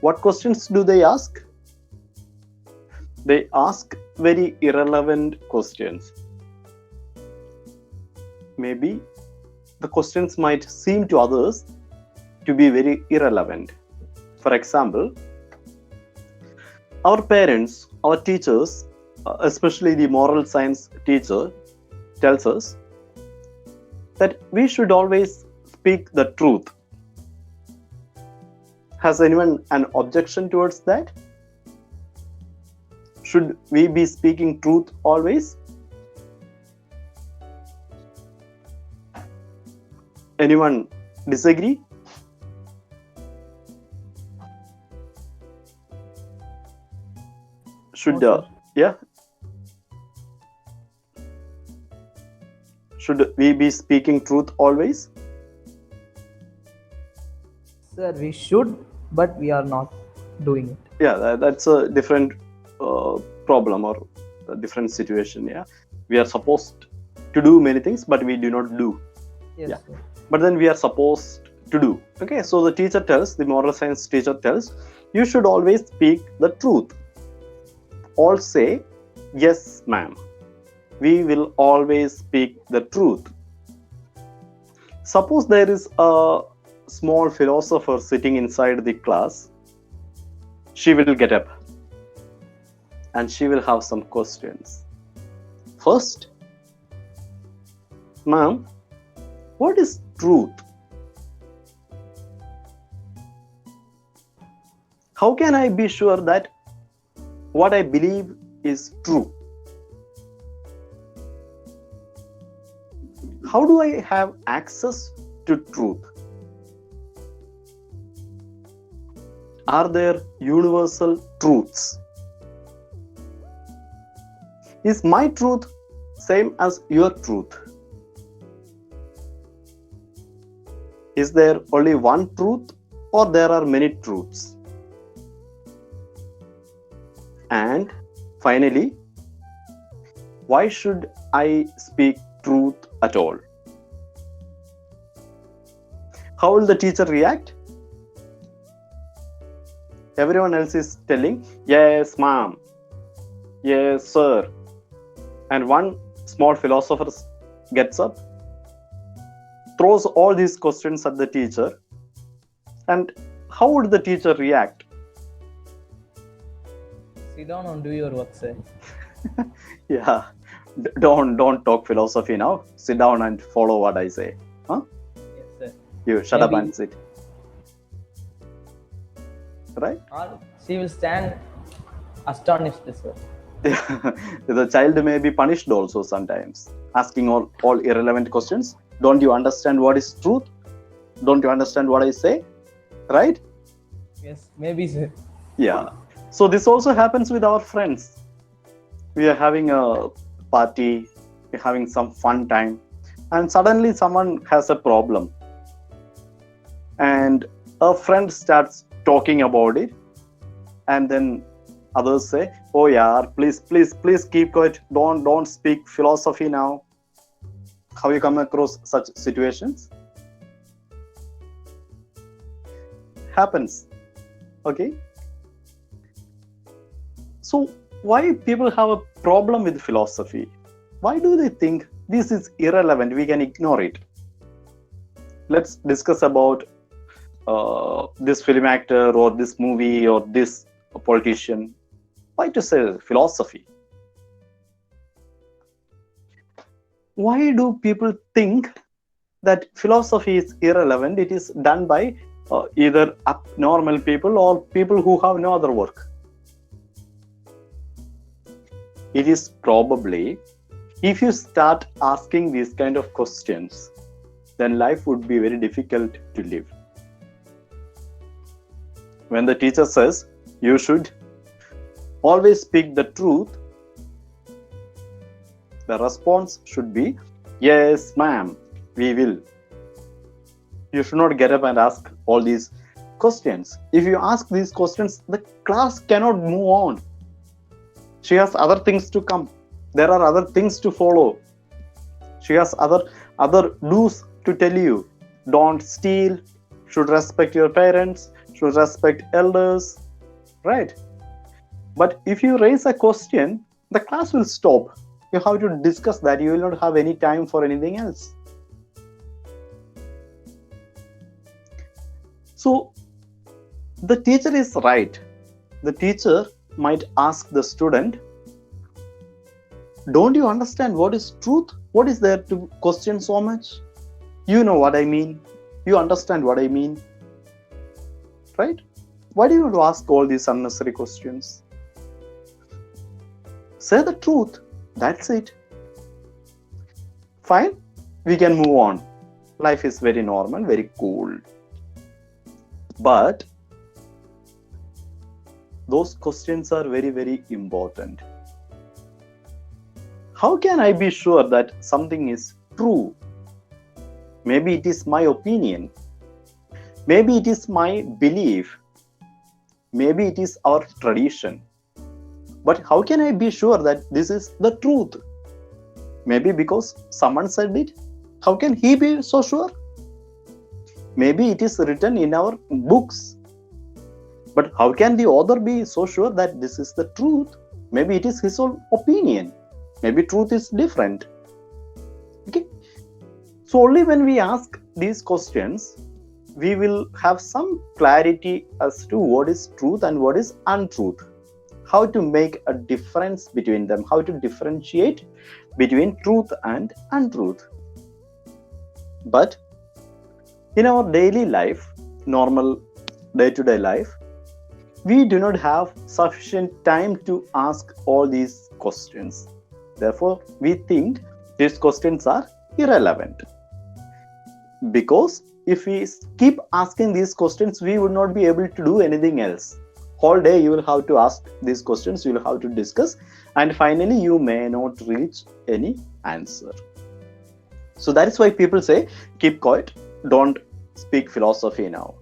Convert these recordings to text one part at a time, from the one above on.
What questions do they ask? They ask very irrelevant questions. Maybe the questions might seem to others to be very irrelevant. For example, our parents, our teachers, especially the moral science teacher, tells us that we should always speak the truth. Has anyone an objection towards that? Should we be speaking truth always? Anyone disagree? Should No, sir. yeah? Should we be speaking truth always? Sir, we should, but we are not doing it. Yeah, that's a different problem or a different situation. Yeah, we are supposed to do many things, but we do not do. Yes, Yeah. sir. But then we are supposed to do. Okay, so the teacher tells, the moral science teacher tells, you should always speak the truth. All say, yes, ma'am. We will always speak the truth. Suppose there is a small philosopher sitting inside the class. She will get up and she will have some questions. First, ma'am, what is truth? How can I be sure that what I believe is true? How do I have access to truth? Are there universal truths? Is my truth same as your truth? Is there only one truth or there are many truths? And finally, why should I speak truth at all? How will the teacher react? Everyone else is telling, yes, ma'am, yes, sir. And one small philosopher gets up, throws all these questions at the teacher. And how would the teacher react? Sit down and do your work, sir. Yeah, don't talk philosophy now. Sit down and follow what I say. Huh? Yes, sir. You shut up Maybe- and sit. Right? Or she will stand astonished, sir. The child may be punished also sometimes, asking all irrelevant questions. Don't you understand what is truth? Don't you understand what I say? Right? Yes, maybe, sir. Yeah. So this also happens with our friends. We are having a party, we're having some fun time, and suddenly someone has a problem. And a friend starts talking about it, and then others say, oh yeah, please keep quiet. Don't speak philosophy now. Have you come across such situations? Happens. Okay. So why people have a problem with philosophy? Why do they think this is irrelevant? We can ignore it. Let's discuss about this film actor or this movie or this politician. Why to say philosophy? Why do people think that philosophy is irrelevant? It is done by either abnormal people or people who have no other work. It is probably, if you start asking these kind of questions, then life would be very difficult to live. When the teacher says you should always speak the truth, the response should be, yes, ma'am, we will. You should not get up and ask all these questions. If you ask these questions, the class cannot move on. She has other things to come. There are other things to follow. She has other do's to tell you. Don't steal, should respect your parents, should respect elders, right? But if you raise a question, the class will stop. You have to discuss that. You will not have any time for anything else. So the teacher is right. The teacher might ask the student, don't you understand what is truth? What is there to question so much? You know what I mean. You understand what I mean. Right? Why do you want to ask all these unnecessary questions? Say the truth. That's it. Fine. We can move on. Life is very normal, very cool. But those questions are very, very important. How can I be sure that something is true? Maybe it is my opinion. Maybe it is my belief. Maybe it is our tradition. But how can I be sure that this is the truth? Maybe because someone said it. How can he be so sure? Maybe it is written in our books. But how can the author be so sure that this is the truth? Maybe it is his own opinion. Maybe truth is different. Okay. So only when we ask these questions, we will have some clarity as to what is truth and what is untruth. How to make a difference between them. How to differentiate between truth and untruth. But in our daily life, normal day-to-day life, we do not have sufficient time to ask all these questions. Therefore, we think these questions are irrelevant. Because if we keep asking these questions, we would not be able to do anything else. Whole day you will have to ask these questions, you will have to discuss, and finally you may not reach any answer. So that is why people say, keep quiet, don't speak philosophy now.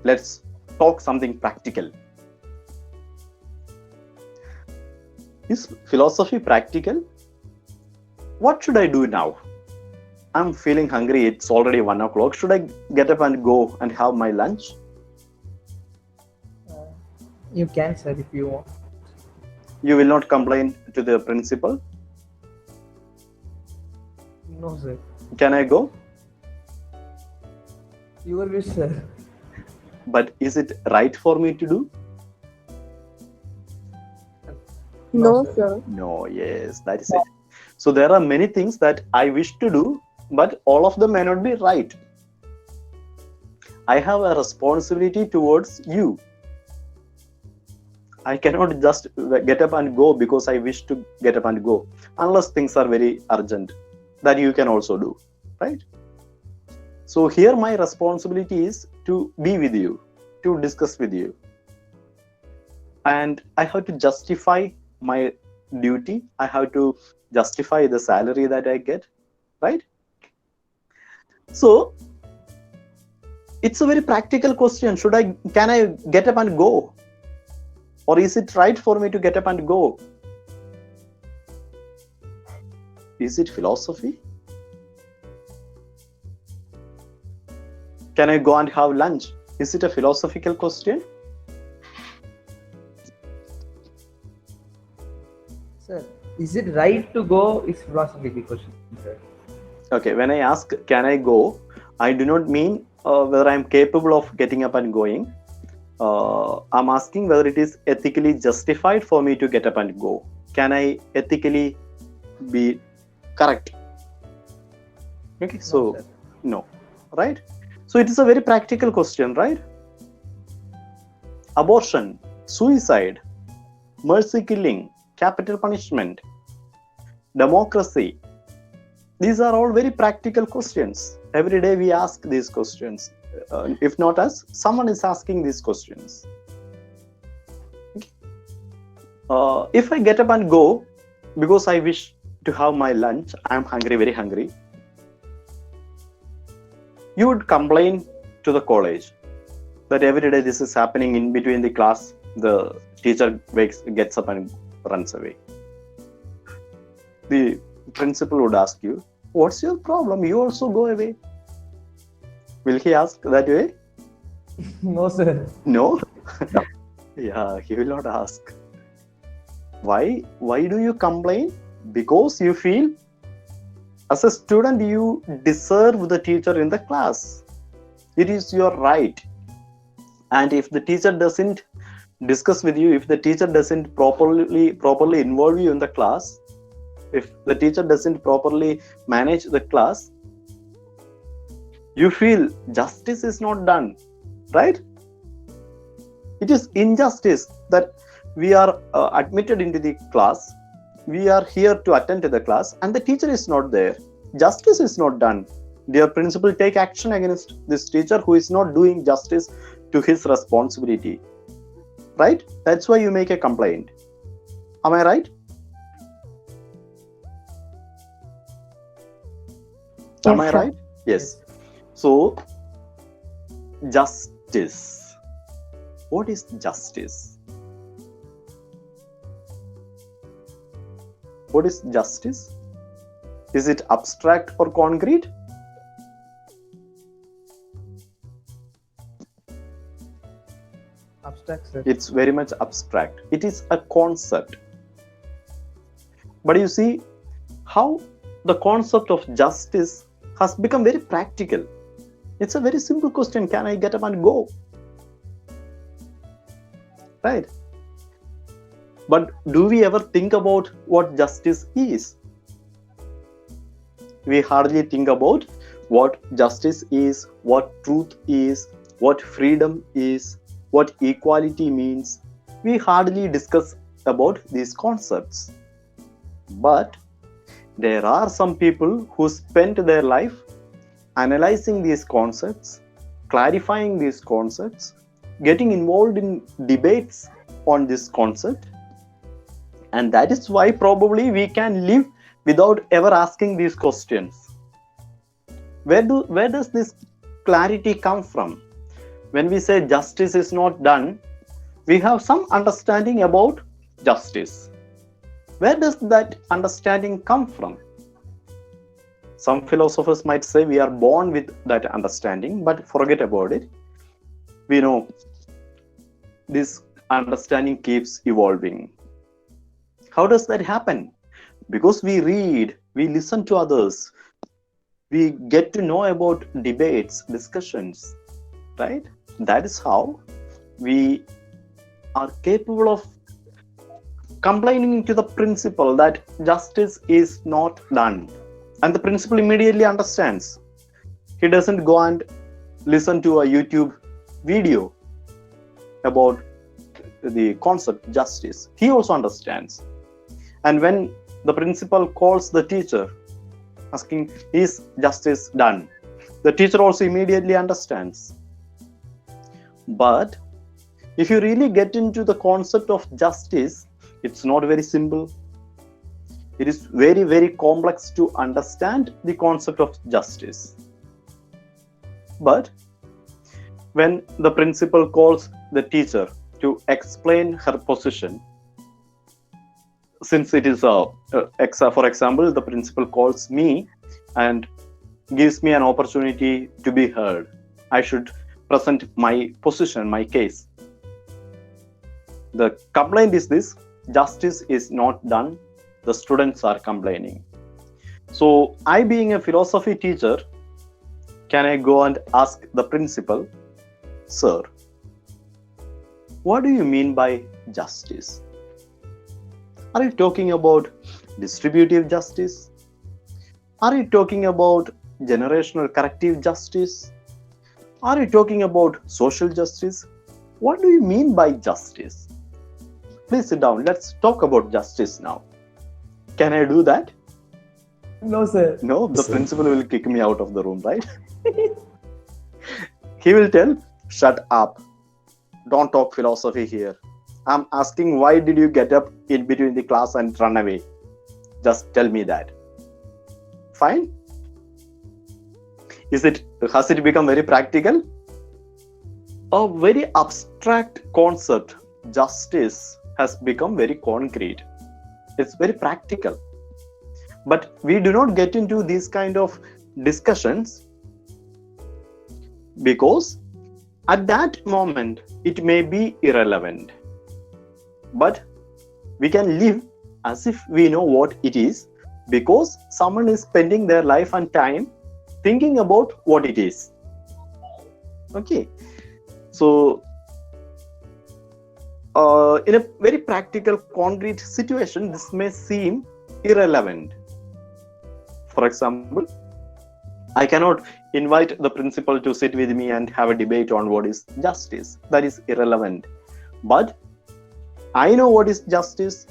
Let's talk something practical. Is philosophy practical? What should I do now? I'm feeling hungry. It's already 1 o'clock. Should I get up and go and have my lunch? You can, sir, if you want. You will not complain to the principal? No, sir. Can I go? Your wish, sir. But is it right for me to do? No, sir. No, yes, that is it. So there are many things that I wish to do, but all of them may not be right. I have a responsibility towards you. I cannot just get up and go because I wish to get up and go, unless things are very urgent. That you can also do, right? So here my responsibility is to be with you, to discuss with you. And I have to justify my duty. I have to justify the salary that I get, right? So it's a very practical question. Can I get up and go? Or is it right for me to get up and go? Is it philosophy? Can I go and have lunch? Is it a philosophical question? Sir, is it right to go? Is philosophical question, sir. Okay, when I ask, can I go? I do not mean whether I am capable of getting up and going. I'm asking whether it is ethically justified for me to get up and go. Can I ethically be correct? Okay, so no, right? So it is a very practical question, right? Abortion, suicide, mercy killing, capital punishment, democracy. These are all very practical questions. Every day we ask these questions. If not us, someone is asking these questions. Okay. If I get up and go because I wish to have my lunch, I'm hungry, very hungry, you would complain to the college that every day this is happening in between the class. The teacher gets up and runs away. The principal would ask you, what's your problem? You also go away. Will he ask that way? No, sir. No? No. Yeah, he will not ask. Why? Why do you complain? Because you feel as a student you deserve the teacher in the class. It is your right. And if the teacher doesn't discuss with you, if the teacher doesn't properly involve you in the class, if the teacher doesn't properly manage the class, you feel justice is not done, right? It is injustice that we are admitted into the class, we are here to attend to the class, and the teacher is not there. Justice is not done. Dear principal, take action against this teacher who is not doing justice to his responsibility, right? That's why you make a complaint. Am I right? Am I sir. right? Yes. So, justice. What is justice? What is justice? Is it abstract or concrete? Abstract, sir. It's very much abstract. It is a concept. But you see how the concept of justice has become very practical. It's a very simple question. Can I get up and go? Right? But do we ever think about what justice is? We hardly think about what justice is, what truth is, what freedom is, what equality means. We hardly discuss about these concepts. But there are some people who spend their life analyzing these concepts, clarifying these concepts, getting involved in debates on this concept. And that is why probably we can live without ever asking these questions. Where does this clarity come from? When we say justice is not done, we have some understanding about justice. Where does that understanding come from? Some philosophers might say we are born with that understanding, but forget about it. We know this understanding keeps evolving. How does that happen? Because we read, we listen to others, we get to know about debates, discussions, right? That is how we are capable of complaining to the principal that justice is not done. And the principal immediately understands. He doesn't go and listen to a YouTube video about the concept justice. He also understands. And when the principal calls the teacher asking, is justice done? The teacher also immediately understands. But if you really get into the concept of justice, it's not very simple. It is very, very complex to understand the concept of justice. But when the principal calls the teacher to explain her position, since it is for example, the principal calls me and gives me an opportunity to be heard. I should present my position, my case. The complaint is this: justice is not done. The students are complaining. So I, being a philosophy teacher, can I go and ask the principal, sir, what do you mean by justice? Are you talking about distributive justice? Are you talking about generational corrective justice? Are you talking about social justice? What do you mean by justice? Please sit down. Let's talk about justice now. Can I do that? No, sir. No, the Sir. principal will kick me out of the room, right? He will tell, shut up. Don't talk philosophy here. I'm asking, why did you get up in between the class and run away? Just tell me that. Fine? Has it become very practical? A very abstract concept, justice, has become very concrete. It's very practical. But we do not get into these kind of discussions because At that moment, it may be irrelevant, but we can live as if we know what it is, because someone is spending their life and time thinking about what it is. Okay, so in a very practical, concrete situation, this may seem irrelevant. For example, I cannot invite the principal to sit with me and have a debate on what is justice. That is irrelevant. But I know what is justice.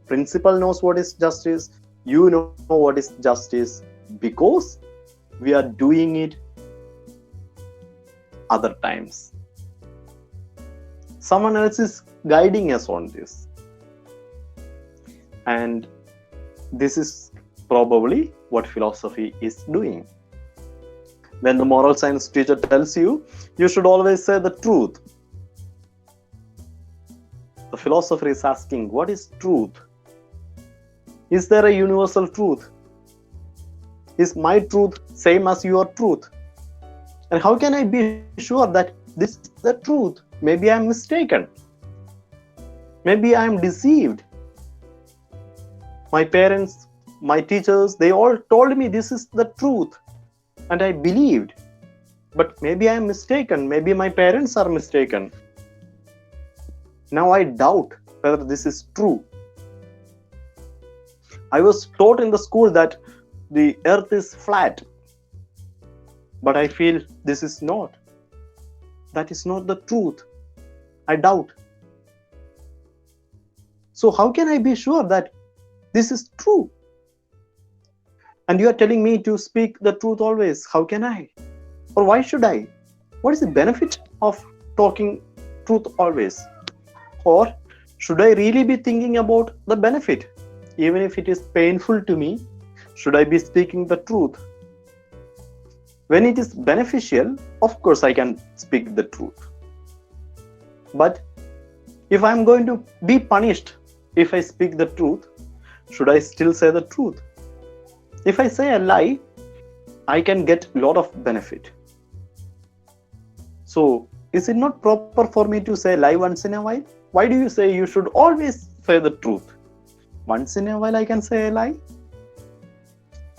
Principal knows what is justice. You know what is justice, because we are doing it other times. Someone else is guiding us on this. And this is probably what philosophy is doing. When the moral science teacher tells you, you should always say the truth, the philosopher is asking, what is truth? Is there a universal truth? Is my truth same as your truth? And how can I be sure that this is the truth? Maybe I am mistaken. Maybe I am deceived. My parents, my teachers, they all told me this is the truth. And I believed. But maybe I am mistaken. Maybe my parents are mistaken. Now I doubt whether this is true. I was taught in the school that the earth is flat. But I feel this is not. That is not the truth. I doubt. So how can I be sure that this is true? And you are telling me to speak the truth always. How can I? Or why should I? What is the benefit of talking truth always? Or should I really be thinking about the benefit? Even if it is painful to me, should I be speaking the truth? When it is beneficial, of course I can speak the truth. But if I am going to be punished if I speak the truth, should I still say the truth? If I say a lie, I can get a lot of benefit. So, is it not proper for me to say lie once in a while? Why do you say you should always say the truth? Once in a while I can say a lie?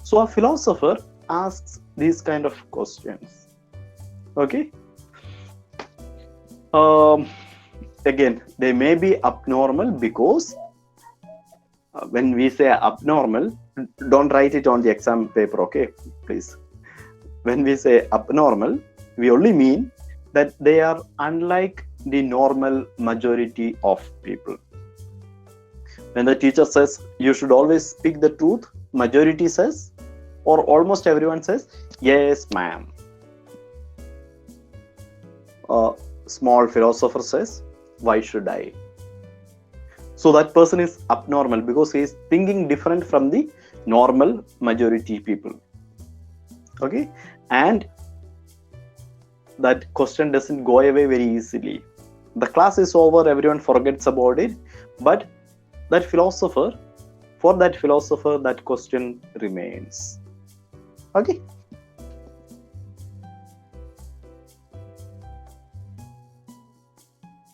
So a philosopher asks these kind of questions. Okay? Again, they may be abnormal, because when we say abnormal, don't write it on the exam paper, okay? Please. When we say abnormal, we only mean that they are unlike the normal majority of people. When the teacher says you should always speak the truth, majority says, or almost everyone says, yes, ma'am. A small philosopher says, why should I? So that person is abnormal because he is thinking different from the normal majority people. Okay? And that question doesn't go away very easily. The class is over, everyone forgets about it, but that philosopher, for that philosopher, that question remains. Okay?